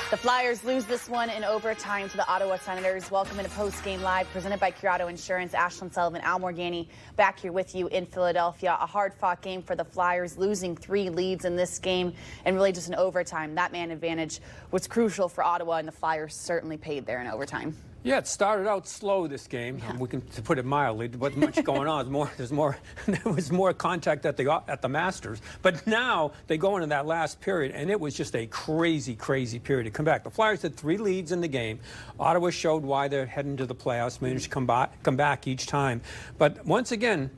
The Flyers lose this one in overtime to the Ottawa Senators. Welcome into Post Game Live, presented by Curado Insurance. Ashlyn Sullivan, Al Morgani, back here with you in Philadelphia. A hard-fought game for the Flyers, losing 3 leads in this game, and really just in overtime. That man advantage was crucial for Ottawa, and the Flyers certainly paid there in overtime. Yeah, it started out slow, this game. Yeah. We can, to put it mildly, there wasn't much going on. There was more contact at the Masters. But now they go into that last period, and it was just a crazy, crazy period to come back. The Flyers had 3 leads in the game. Ottawa showed why they're heading to the playoffs, managed to come back each time. But once again,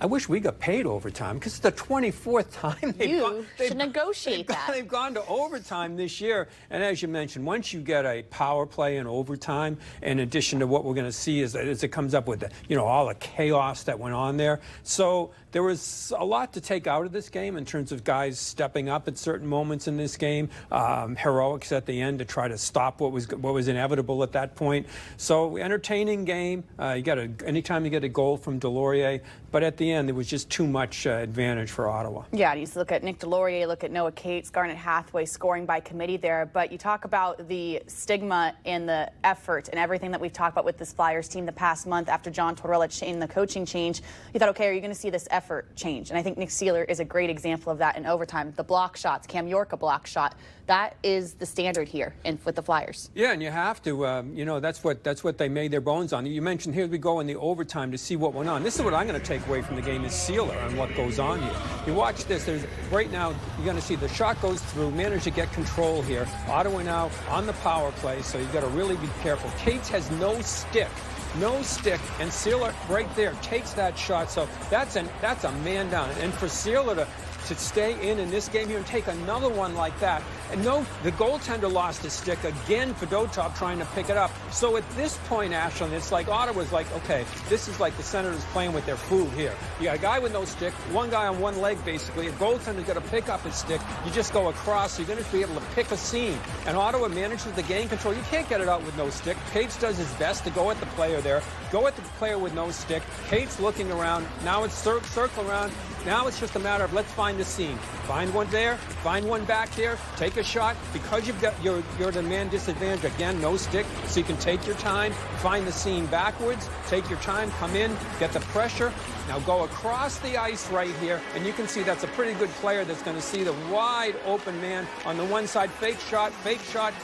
I wish we got paid overtime, because it's the 24th time they've gone to overtime this year. And as you mentioned, once you get a power play in overtime, in addition to what we're going to see as it comes up with all the chaos that went on there. So there was a lot to take out of this game in terms of guys stepping up at certain moments in this game, heroics at the end to try to stop what was inevitable at that point. So entertaining game. Anytime you get a goal from Delorier, but at the end, there was just too much advantage for Ottawa. Yeah, you look at Nick Delorier, look at Noah Cates, Garnet Hathaway scoring by committee there. But you talk about the stigma and the effort and everything that we've talked about with this Flyers team the past month after John Tortorella changed the coaching change. You thought, okay, are you going to see this effort change? And I think Nick Seeler is a great example of that in overtime. The block shots, Cam York a block shot. That is the standard here with the Flyers. Yeah, and you have to. That's what they made their bones on. You mentioned here we go in the overtime to see what went on. This is what I'm going to take away from the game is Seeler and what goes on here. You watch this. Right now you're going to see the shot goes through. Managed to get control here. Ottawa now on the power play, so you've got to really be careful. Cates has no stick. And Seeler right there takes that shot. So that's a man down. And for Seeler to stay in this game here and take another one like that. And no, the goaltender lost his stick again. Fedotov trying to pick it up. So at this point, Ashlyn, it's like Ottawa's like, okay, this is like the Senators playing with their food here. You got a guy with no stick, one guy on one leg basically. A goaltender's got to pick up his stick. You just go across. So you're going to be able to pick a seam. And Ottawa manages the game control. You can't get it out with no stick. Cates does his best to go at the player there. Go at the player with no stick. Cates looking around. Now it's circle around. Now it's just a matter of let's find the seam. Find one there, find one back here, take a shot. Because you're the man disadvantage, again, no stick, so you can take your time, find the seam backwards, take your time, come in, get the pressure. Now go across the ice right here, and you can see that's a pretty good player that's going to see the wide open man on the one side. Fake shot,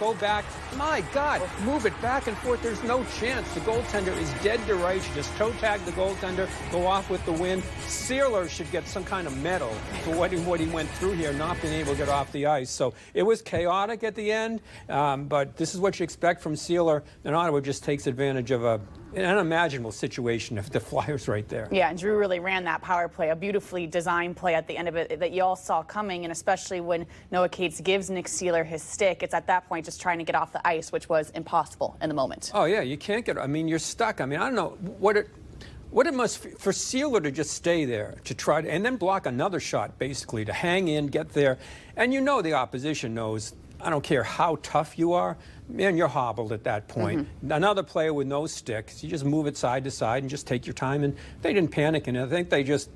go back. My God, move it back and forth. There's no chance. The goaltender is dead to rights. You just toe tag the goaltender, go off with the win. Seeler should get some kind of medal for what he went through here, not being able to get off the ice. So it was chaotic at the end, but this is what you expect from Seeler, and Ottawa just takes advantage of an unimaginable situation if the Flyers right there. Yeah, and Drew really ran that power play, a beautifully designed play at the end of it that you all saw coming, and especially when Noah Cates gives Nick Seeler his stick, it's at that point just trying to get off the ice, which was impossible in the moment. Oh, yeah, you can't get, you're stuck. I don't know what it must for Seeler to just stay there to try to, and then block another shot, basically, to hang in, get there. And the opposition knows, I don't care how tough you are, man, you're hobbled at that point. Mm-hmm. Another player with no sticks, you just move it side to side and just take your time. And they didn't panic, and I think they're just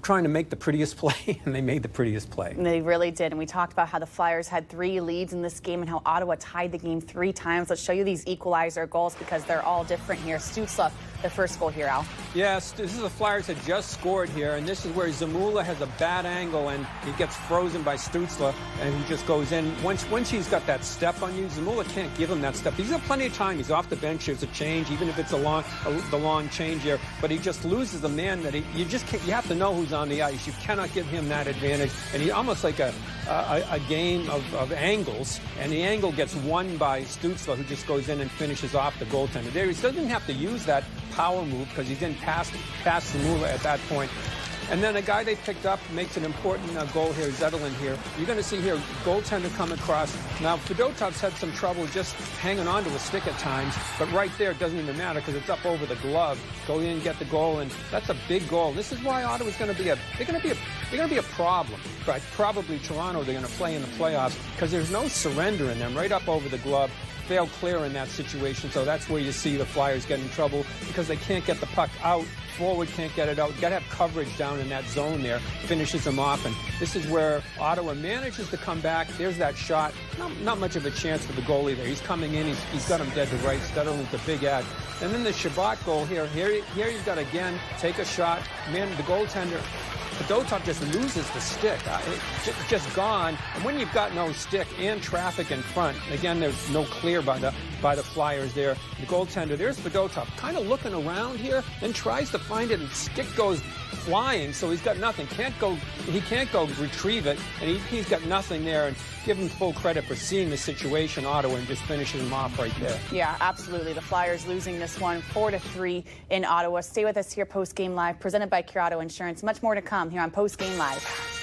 trying to make the prettiest play, and they made the prettiest play. And they really did. And we talked about how the Flyers had 3 leads in this game and how Ottawa tied the game 3 times. Let's show you these equalizer goals because they're all different here. Stützle, the first goal here, Al. Yes, this is the Flyers had just scored here, and this is where Zamula has a bad angle, and he gets frozen by Stützle, and he just goes in. Once he's got that step on you, Zamula can't give him that step. He's got plenty of time. He's off the bench. There's a change, even if it's the long change here. But he just loses the man that you just can't. You have to know who's on the ice. You cannot give him that advantage. And he almost like a game of angles, and the angle gets won by Stützle, who just goes in and finishes off the goaltender. There, he doesn't have to use that power move because he didn't pass Zamula at that point. And then a guy they picked up makes an important goal here, Zetterlund here. You're going to see here, goaltender come across. Now, Fedotov's had some trouble just hanging on to a stick at times, but right there, it doesn't even matter because it's up over the glove. Go in and get the goal, and that's a big goal. This is why Ottawa's going to be a problem. But probably Toronto, they're going to play in the playoffs because there's no surrender in them. Right up over the glove. failed clear in that situation, so that's where you see the Flyers get in trouble because they can't get the puck out. Forward can't get it out. Got to have coverage down in that zone there. Finishes them off, and this is where Ottawa manages to come back. There's that shot. Not much of a chance for the goalie there. He's coming in. He's got him dead to right. Stutterling's a big ad. And then the Shabbat goal here. Here you've got again take a shot. Man, the goaltender. Fedotov just loses the stick. It's just gone. And when you've got no stick and traffic in front, again, there's no clear by the Flyers there. The goaltender, there's Fedotov, kind of looking around here, then tries to find it, and stick goes flying, so he's got nothing. He can't go retrieve it, and he's got nothing there. And give him full credit for seeing the situation, Ottawa, and just finishing him off right there. Yeah, absolutely. The Flyers losing this one 4-3 in Ottawa. Stay with us here, Post Game Live, presented by Cure Auto Insurance. Much more to come here on Post Game Live.